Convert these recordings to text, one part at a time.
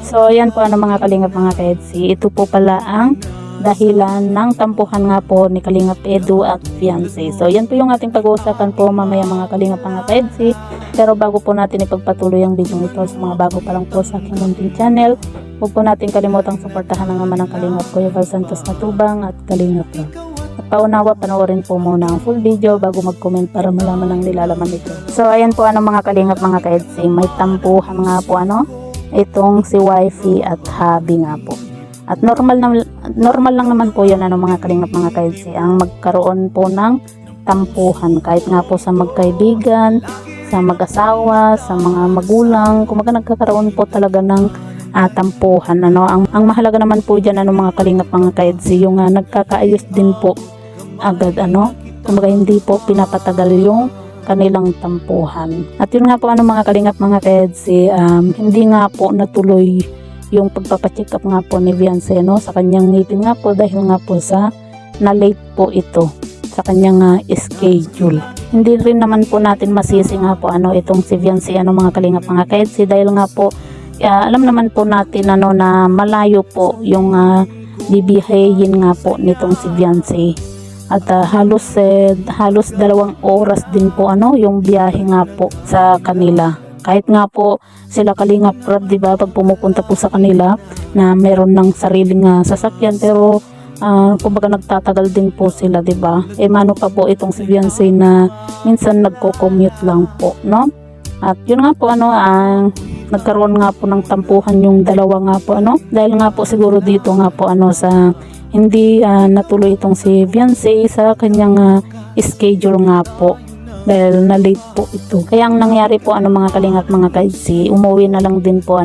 So ayan po mga kalingap mga kaedsi, ito po pala ang dahilan ng tampuhan nga po ni Kalingap Edu at fiancé. So yan po yung ating pag-uusapan po mamaya mga kalingap mga kaedsi. Pero bago po natin ipagpatuloy ang video ito sa mga bago pa lang po sa aking munting channel, huwag po natin kalimutang suportahan ang ama ng Kalingap Kuya Val Santos Matubang at Kalingap Rob. At paunawa, panoorin po muna ang full video bago mag-comment para malaman ang nilalaman nito. So ayan po mga kalingap mga kaedsi, may tampuhan nga po itong si wifey at hubby nga po. At normal lang naman po yan mga kalingap mga kaedsi ang magkaroon po ng tampuhan kahit nga po sa magkaibigan, sa mag-asawa, sa mga magulang, kumaga nagkakaroon po talaga ng tampuhan. Ang mahalaga naman po dyan mga kalingap mga kaedsi yung nagkakaayos din po agad kumaga hindi po pinapatagal yung kanilang tampuhan. At yun nga po mga kalingap mga kaedsi, hindi nga po natuloy yung pagpapacheck up nga po ni fiancé sa kanyang ngipin nga po dahil nga po sa na-late po ito sa kanyang schedule. Hindi rin naman po natin masisi nga po itong si fiancé mga kalingap mga kaedsi dahil nga po alam naman po natin na malayo po yung bibiyahin nga po nitong si fiancé. At halos 2 oras din po yung biyahe nga po sa kanila. Kahit nga po sila Kalingap Rob, 'di ba, pag pumupunta po sa kanila na meron ng sariling sasakyan pero kumbaga nagtatagal din po sila, 'di ba? Mano pa po itong si fiancé na minsan nagko-commute lang po, no? At yun nga po nagkaroon nga po ng tampuhan yung dalawa nga po dahil nga po siguro dito nga po sa hindi natuloy itong si fiancé sa kanyang schedule nga po dahil na late po ito. Kaya ang nangyari po mga kalingap mga kaedsi, umuwi na lang din po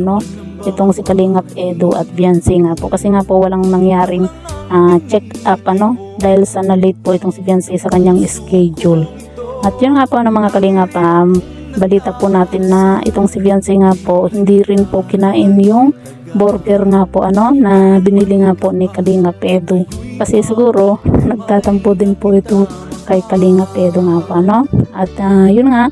itong si Kalingap Edu at fiancé nga po kasi nga po walang nangyaring check up dahil sa na late po itong si fiancé sa kanyang schedule. At yun nga po mga kalingap, balita po natin na itong si fiancé nga po hindi rin po kinain yung burger nga po na binili nga po ni Kalingap Edu kasi siguro nagtatampo din po ito kay Kalingap Edu nga po at yun nga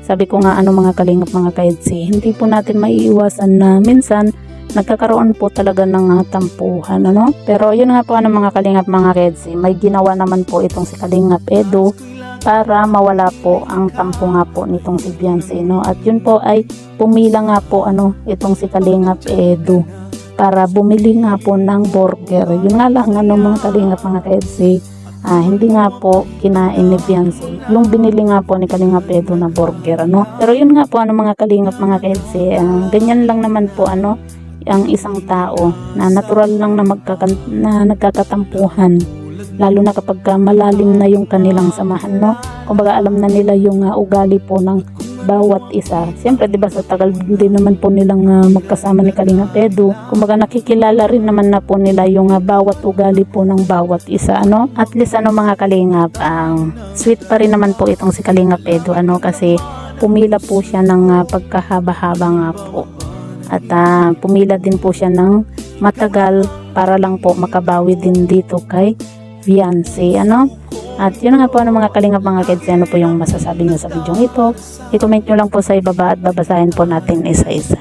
sabi ko nga mga kalingap mga kaedsi, hindi po natin maiiwasan na minsan nagkakaroon po talaga ng tampuhan pero yun nga po mga kalingap mga kaedsi, may ginawa naman po itong si Kalingap Edu para mawala po ang tampo nga po nitong si fiancé at yun po ay pumila nga po itong si Kalingap Edu para bumili nga po ng burger. Yun nga lang mga kalingap mga kaedsi, hindi nga po kinain ni fiancé yung binili nga po ni Kalingap Edu na burger pero yun nga po mga kalingap mga kaedsi, ganyan lang naman po ang isang tao na natural lang na nagkakatampuhan lalo na kapag malalim na yung kanilang samahan kumbaga alam na nila yung ugali po ng bawat isa. Siyempre 'di ba sa tagal din naman po nilang magkasama ni Kalingap Edu, kumbaga nakikilala rin naman na po nila yung bawat ugali po ng bawat isa At least mga kalingap, sweet pa rin naman po itong si Kalingap Edu kasi pumila po siya ng pagkahaba-haba nga po. At pumila din po siya ng matagal para lang po makabawi din dito kay fiancé At yun nga po mga kalingap mga kaedsi, po yung masasabi nyo sa video ito. I-comment nyo lang po sa ibaba at babasahin po natin isa-isa.